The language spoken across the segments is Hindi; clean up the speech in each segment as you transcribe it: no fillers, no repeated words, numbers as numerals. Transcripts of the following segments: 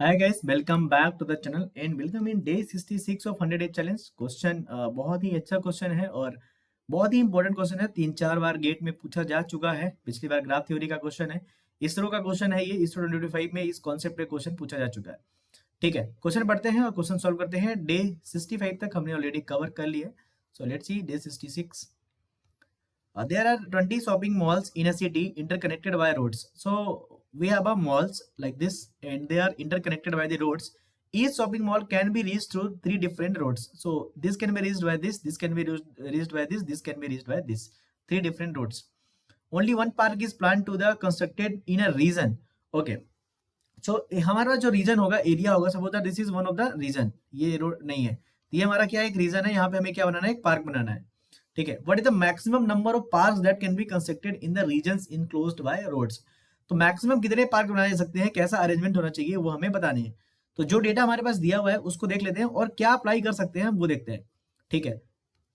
Hi guys, welcome back to the channel and welcome in day 66 of 100 day challenge. Question बहुत ही अच्छा क्वेश्चन है और बहुत ही इंपॉर्टेंट क्वेश्चन है। 3-4 बार गेट में पूछा जा चुका है। पिछली बार ग्राफ थ्योरी का क्वेश्चन है, इसरो का क्वेश्चन है। ये इसरो 2025 में इस कॉन्सेप्ट पे क्वेश्चन पूछा जा चुका है। ठीक है, क्वेश्चन पढ़ते हैं और क्वेश्चन सॉल्व करते हैं। डे 65 तक हमने ऑलरेडी कवर कर लिया है। So let's see day 66। There are 20 shopping malls in a city interconnected by roads. So we have a malls like this and they are interconnected by the roads. Each shopping mall can be reached through 3 different roads. So this can be reached by this can be reached by this can be reached by this. 3 different roads. Only one park is planned to the constructed in a region. Okay. So हमारा जो रीजन होगा, एरिया होगा, suppose this is one of the region. ये रोड नहीं है तो ये हमारा क्या है, एक रीजन है। यहाँ पे हमें क्या बनाना है, एक पार्क बनाना है। ठीक है, what is the maximum number of parks that can be constructed in the regions enclosed by roads. तो मैक्सिमम कितने पार्क बनाए जा सकते हैं, कैसा अरेंजमेंट होना चाहिए, वो हमें बतानी है। तो जो डेटा हमारे पास दिया हुआ है उसको देख लेते हैं और क्या अप्लाई कर सकते हैं वो देखते हैं। ठीक है,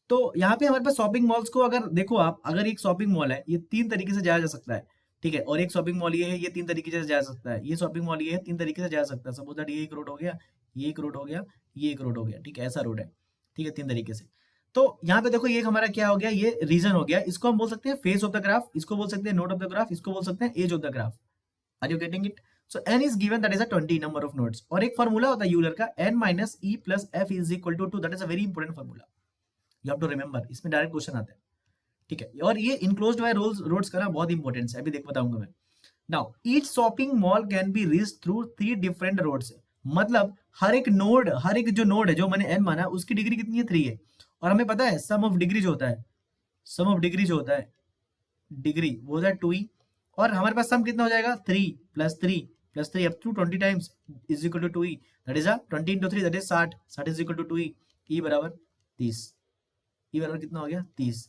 तो यहाँ पे हमारे पास शॉपिंग मॉल्स को अगर देखो आप, अगर एक शॉपिंग मॉल है, ये 3 तरीके से जाया जा सकता है। ठीक है, और एक शॉपिंग मॉल ये है, ये 3 तरीके से जा सकता है। ये शॉपिंग मॉल ये है, 3 तरीके से जा सकता है। सपोज दैट ये एक रोड हो गया, ये एक रोड हो गया, ये एक रोड हो गया। ठीक है, ऐसा रोड है। ठीक है, 3 तरीके से। तो यहाँ पे देखो, ये हमारा क्या हो गया, ये रीजन हो गया। इसको हम बोल सकते हैं फेस ऑफ द ग्राफ, इसको बोल सकते हैं नोड ऑफ द ग्राफ, इसको बोल सकते हैं edge of the graph. Are you getting it? So n is given, that is a 20 number of nodes. और एक फॉर्मूला होता है यूलर का, n minus e plus f is equal to 2। That is a very important formula, you have to remember. इसमें डायरेक्ट क्वेश्चन आता है। ठीक है, और ये इनक्लोज्ड बाय रोड्स का ना बहुत इंपॉर्टेंट है, अभी देख बताऊंगा मैं। Now each shopping mall can be reach through 3 different roads. मतलब हर एक नोड, हर एक जो नोड है, जो मैंने n माना, उसकी डिग्री कितनी है, 3 है। और हमें पता है सम ऑफ डिग्री जो होता है, सम ऑफ डिग्री जो होता है, डिग्री वो होता है 2e। और हमारे पास सम कितना हो जाएगा, 3 plus 3 plus 3 up to 20 times is equal to 2e। That is 20 into 3 that is 60। 60 is equal to 2e। e बराबर 30। e बराबर कितना हो गया, 30।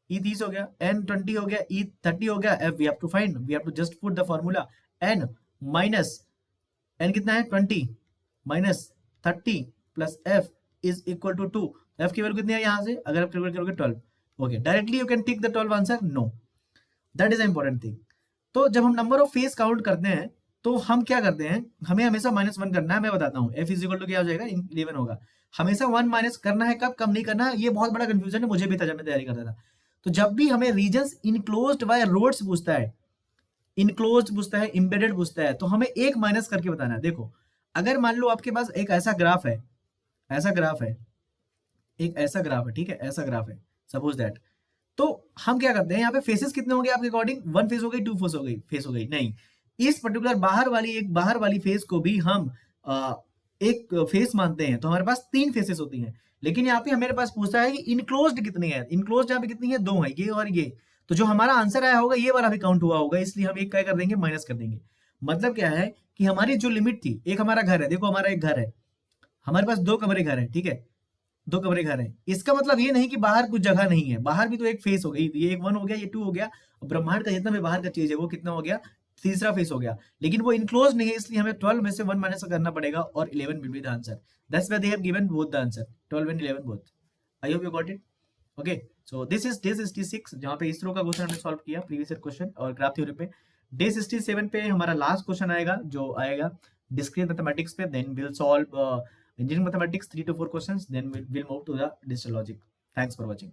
e 30 हो गया, n 20 हो गया, e 30 हो गया। f we have to find, we have to just put the formula. n minus n कितना है, 20 minus 30 plus f is equal to 2। f की वैल्यू कितनी है यहाँ से, अगर आप कैलकुलेट करोगे 12। Okay, directly you can tick the 12 answer, no. That is a important thing. तो जब हम नंबर ऑफ फेस काउंट करते हैं तो हम क्या करते हैं, हमें हमेशा -1 करना है। मैं बताता हूँ, f इज इक्वल टू क्या हो जाएगा, 11 होगा। हमेशा 1 माइनस करना है, कब, कम नहीं करना है। ये बहुत बड़ा कंफ्यूजन है, मुझे भी था जब मैं तैयारी करता था। तो जब भी हमें रीजन्स इनक्लोज्ड बाय रोड्स पूछता है, इनक्लोज्ड पूछता है, एम्बेडेड पूछता है, तो हमें एक माइनस करके बताना है। देखो, अगर मान लो आपके पास एक ऐसा ग्राफ है, ऐसा ग्राफ है, एक ऐसा ग्राफ है। ठीक है, ऐसा ग्राफ है, सपोज दैट। तो हम क्या करते हैं, यहाँ पे फेसेस कितने होंगे आपके अकॉर्डिंग, 1 फेस हो गई, 2 फेस हो गई, फेस हो गई नहीं। इस पर्टिकुलर बाहर वाली फेस को भी हम एक फेस मानते हैं, तो हमारे पास 3 फेसेस होती हैं। लेकिन यहाँ पे हमारे पास पूछा है कि इनक्लोज्ड कितनी है। इनक्लोज्ड यहाँ पे कितनी है, 2 है, ये और ये। तो जो हमारा आंसर आया होगा, ये वाला भी काउंट हुआ होगा, इसलिए हम एक क्या कर देंगे, माइनस कर देंगे। मतलब क्या है कि हमारी जो लिमिट थी, एक हमारा घर है, देखो हमारा एक घर है, हमारे पास 2 कमरे घर है। ठीक है, 2 कमरे घर है। इसका मतलब ये नहीं कि बाहर कुछ जगह नहीं है, बाहर भी तो एक फेस हो गई, ये एक 1 हो गया, ये 2 हो गया। ब्रह्मांड का जितना भी बाहर का चीज है वो कितना हो गया, तीसरा फेस हो गया। लेकिन वो इनक्लोज नहीं है, इसलिए हमें 12 में से 1 माइनस करना पड़ेगा और 11 will be the answer. That's why they have given both the answer, 12 and 11 both. I hope you got it. Okay, so this is day 66, जहां पे इसरो का क्वेश्चन हमने सॉल्व किया, प्रीवियस ईयर क्वेश्चन और ग्राफ थ्योरी पे। डे 67 पे हमारा लास्ट क्वेश्चन आएगा, जो आएगा डिस्क्रीट मैथमेटिक्स पे। Then will solve engineering mathematics 3 to 4 questions, then we'll move to the digital logic. Thanks for watching.